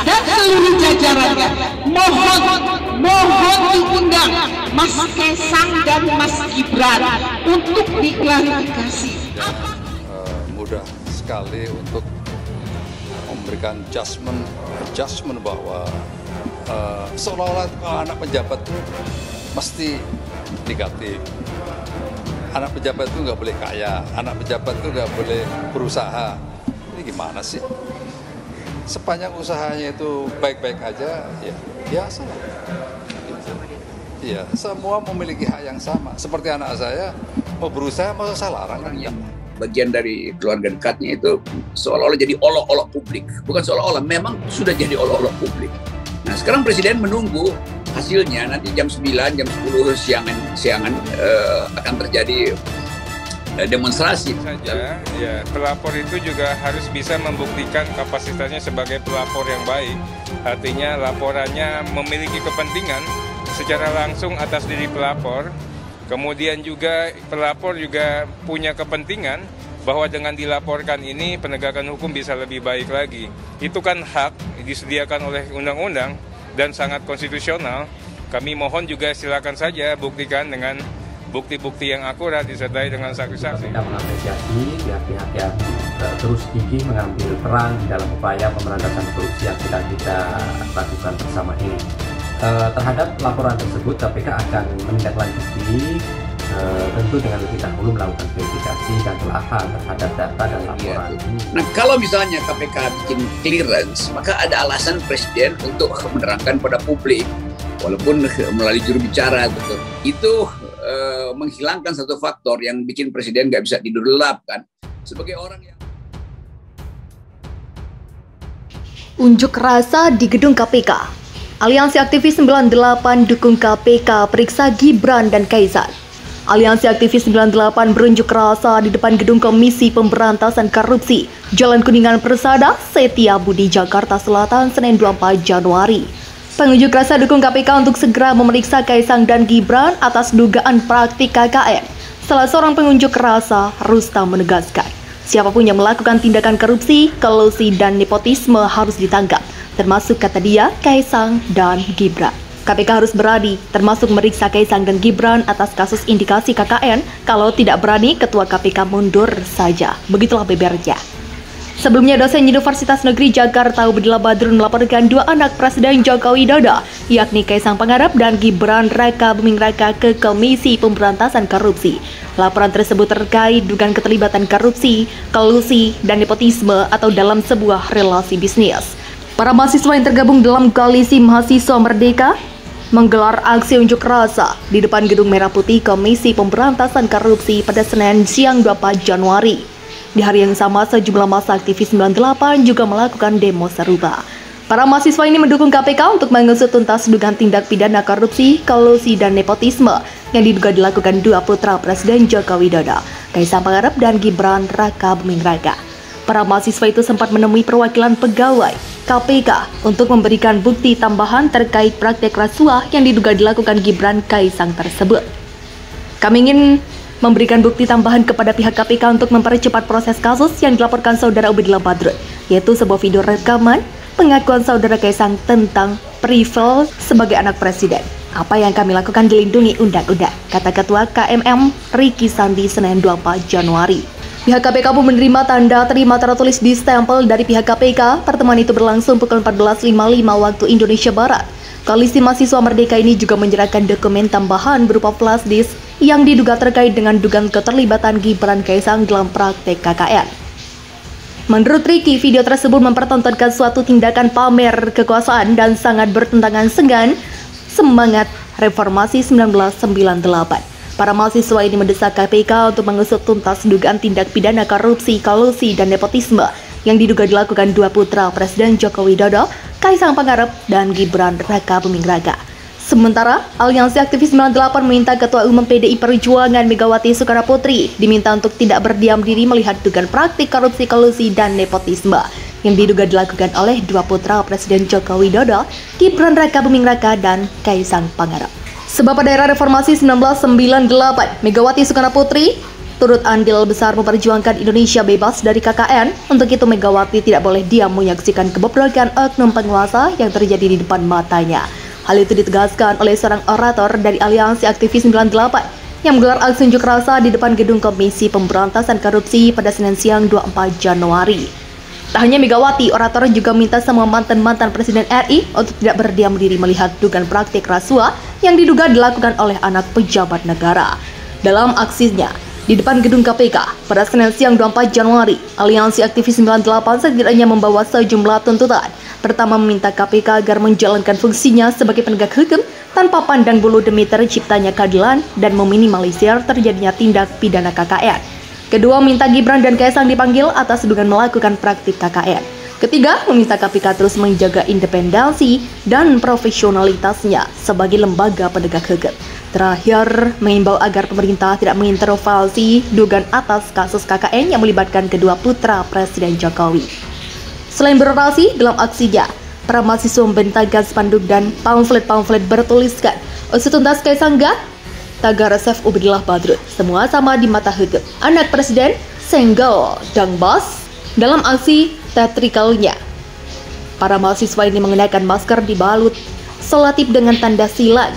dan seluruh jajarannya mohon diundang Mas Kaisang dan Mas Gibran untuk diklarifikasi. Mudah sekali untuk memberikan adjustment bahwa seolah-olah kalau anak pejabat itu mesti negatif. Anak pejabat itu nggak boleh kaya, anak pejabat itu nggak boleh berusaha. Ini gimana sih? Sepanjang usahanya itu baik-baik aja, ya biasa lah. Iya, semua memiliki hak yang sama. Seperti anak saya mau berusaha, masa saya larang kan? Yang bagian dari keluarga dekatnya itu seolah-olah jadi olok-olok publik. Bukan seolah-olah, memang sudah jadi olok-olok publik. Nah, sekarang Presiden menunggu hasilnya. Nanti jam 9, jam 10 siangan akan terjadi demonstrasi. Saja, ya, pelapor itu juga harus bisa membuktikan kapasitasnya sebagai pelapor yang baik. Artinya laporannya memiliki kepentingan secara langsung atas diri pelapor. Kemudian juga pelapor juga punya kepentingan bahwa dengan dilaporkan ini penegakan hukum bisa lebih baik lagi. Itu kan hak disediakan oleh undang-undang dan sangat konstitusional. Kami mohon juga silakan saja buktikan dengan bukti-bukti yang akurat disertai dengan saksi-saksi. Kita mengapresiasi pihak-pihak yang terus gigih mengambil peran di dalam upaya pemberantasan korupsi yang kita lakukan bersama ini. Terhadap laporan tersebut, KPK akan menindaklanjuti tentu dengan lebih dahulu melakukan verifikasi dan telaah terhadap data dan laporan. Nah, kalau misalnya KPK bikin clearance, maka ada alasan Presiden untuk menerangkan pada publik, walaupun melalui juru bicara gitu. Itu menghilangkan satu faktor yang bikin Presiden nggak bisa tidur lelap kan. Sebagai orang yang unjuk rasa di gedung KPK. Aliansi Aktivis 98 dukung KPK periksa Gibran dan Kaisang. Aliansi Aktivis 98 berunjuk rasa di depan gedung Komisi Pemberantasan Korupsi, Jalan Kuningan Persada, Setiabudi, Jakarta Selatan, Senin 24 Januari. Pengunjuk rasa dukung KPK untuk segera memeriksa Kaisang dan Gibran atas dugaan praktik KKN. Salah seorang pengunjuk rasa, Rustam, menegaskan, siapapun yang melakukan tindakan korupsi, kolusi, dan nepotisme harus ditangkap, termasuk, kata dia, Kaisang dan Gibran. KPK harus berani, termasuk meriksa Kaisang dan Gibran atas kasus indikasi KKN. Kalau tidak berani, Ketua KPK mundur saja. Begitulah bebernya. Sebelumnya, dosen Universitas Negeri Jakarta Ubedillah Badrun melaporkan dua anak Presiden Joko Widodo, yakni Kaisang Pangarep dan Gibran Raka Buming Raka ke Komisi Pemberantasan Korupsi. Laporan tersebut terkait dugaan keterlibatan korupsi, kolusi, dan nepotisme atau dalam sebuah relasi bisnis. Para mahasiswa yang tergabung dalam Koalisi Mahasiswa Merdeka menggelar aksi unjuk rasa di depan Gedung Merah Putih Komisi Pemberantasan Korupsi pada Senin siang 24 Januari. Di hari yang sama, sejumlah massa aktivis 98 juga melakukan demo serupa. Para mahasiswa ini mendukung KPK untuk mengusut tuntas dugaan tindak pidana korupsi, kolusi, dan nepotisme yang diduga dilakukan dua putra Presiden Joko Widodo, Kaisang Pangarep dan Gibran Raka Buming Raka. Para mahasiswa itu sempat menemui perwakilan pegawai KPK untuk memberikan bukti tambahan terkait praktek rasuah yang diduga dilakukan Gibran Kaisang tersebut. Kami ingin memberikan bukti tambahan kepada pihak KPK untuk mempercepat proses kasus yang dilaporkan saudara Ubedillah Badrun, yaitu sebuah video rekaman pengakuan saudara Kaisang tentang privilege sebagai anak presiden. Apa yang kami lakukan dilindungi undang-undang, kata Ketua KMM Ricky Sandi Senin 24 Januari. Pihak KPK pun menerima tanda terima tertulis di stempel dari pihak KPK. Pertemuan itu berlangsung pukul 14.55 waktu Indonesia Barat. Koalisi Mahasiswa Merdeka ini juga menyerahkan dokumen tambahan berupa flash disk yang diduga terkait dengan dugaan keterlibatan Gibran Kaisang dalam praktek KKN. Menurut Ricky, video tersebut mempertontonkan suatu tindakan pamer kekuasaan dan sangat bertentangan dengan semangat reformasi 1998. Para mahasiswa ini mendesak KPK untuk mengusut tuntas dugaan tindak pidana korupsi, kolusi, dan nepotisme yang diduga dilakukan dua putra Presiden Joko Widodo, Kaisang Pangarep dan Gibran Raka Buming Raka. Sementara, Aliansi Aktivis 98 meminta Ketua Umum PDI Perjuangan Megawati Soekarnoputri diminta untuk tidak berdiam diri melihat dugaan praktik korupsi, kolusi, dan nepotisme yang diduga dilakukan oleh dua putra Presiden Joko Widodo, Gibran Raka Buming Raka dan Kaisang Pangarep. Sebab pada era reformasi 1998, Megawati Soekarnoputri turut andil besar memperjuangkan Indonesia bebas dari KKN. Untuk itu Megawati tidak boleh diam menyaksikan kebobrokan oknum penguasa yang terjadi di depan matanya. Hal itu ditegaskan oleh seorang orator dari Aliansi Aktivis 98 yang menggelar aksi unjuk rasa di depan gedung Komisi Pemberantasan Korupsi pada Senin siang 24 Januari. Tak hanya Megawati, orator juga minta semua mantan-mantan Presiden RI untuk tidak berdiam diri melihat dugaan praktik rasuah yang diduga dilakukan oleh anak pejabat negara. Dalam aksinya di depan gedung KPK pada Senin siang 24 Januari, Aliansi Aktivis 98 setidaknya membawa sejumlah tuntutan. Pertama, meminta KPK agar menjalankan fungsinya sebagai penegak hukum tanpa pandang bulu demi terciptanya keadilan dan meminimalisir terjadinya tindak pidana KKN. Kedua, minta Gibran dan Kaisang dipanggil atas tuduhan melakukan praktik KKN. Ketiga, meminta KPK terus menjaga independensi dan profesionalitasnya sebagai lembaga penegak hukum. Terakhir, mengimbau agar pemerintah tidak mengintervensi dugaan atas kasus KKN yang melibatkan kedua putra Presiden Jokowi. Selain berorasi dalam aksinya, para mahasiswa membentangkan spanduk dan pamflet-pamflet bertuliskan "Usut tuntas Kaisang Gak, tagar Resef Ubedillah Badrun, semua sama di mata hukum. Anak Presiden, senggol, dang bos." Dalam aksi teatrikalnya, para mahasiswa ini mengenakan masker dibalut selotip dengan tanda silang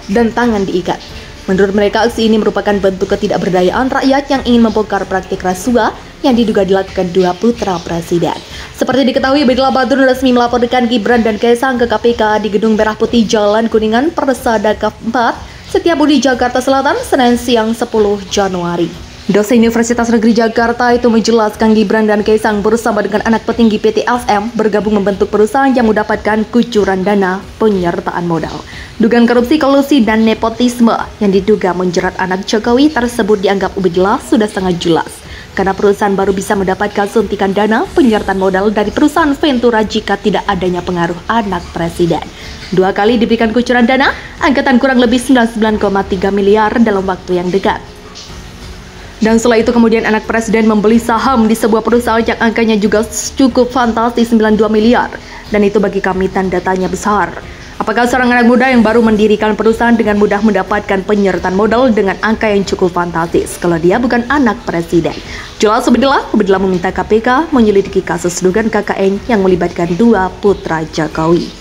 dan tangan diikat. Menurut mereka, aksi ini merupakan bentuk ketidakberdayaan rakyat yang ingin membongkar praktik rasuah yang diduga dilakukan dua putra presiden. Seperti diketahui, Ubedillah Badrun resmi melaporkan Gibran dan Kaisang ke KPK di Gedung Merah Putih Jalan Kuningan, Persada Kaf 4, Setiabudi, Jakarta Selatan, Senin siang 10 Januari. Dosen Universitas Negeri Jakarta itu menjelaskan Gibran dan Kaisang bersama dengan anak petinggi PT LSM bergabung membentuk perusahaan yang mendapatkan kucuran dana penyertaan modal. Dugaan korupsi, kolusi, dan nepotisme yang diduga menjerat anak Jokowi tersebut dianggap Ubedillah sudah sangat jelas, karena perusahaan baru bisa mendapatkan suntikan dana penyertaan modal dari perusahaan Ventura jika tidak adanya pengaruh anak presiden. 2 kali diberikan kucuran dana, angkatan kurang lebih 99,3 miliar dalam waktu yang dekat. Dan setelah itu kemudian anak presiden membeli saham di sebuah perusahaan yang angkanya juga cukup fantastis 92 miliar. Dan itu bagi kami tanda tanya besar. Apakah seorang anak muda yang baru mendirikan perusahaan dengan mudah mendapatkan penyertaan modal dengan angka yang cukup fantastis kalau dia bukan anak presiden? Jelas Ubedillah meminta KPK menyelidiki kasus dugaan KKN yang melibatkan dua putra Jokowi.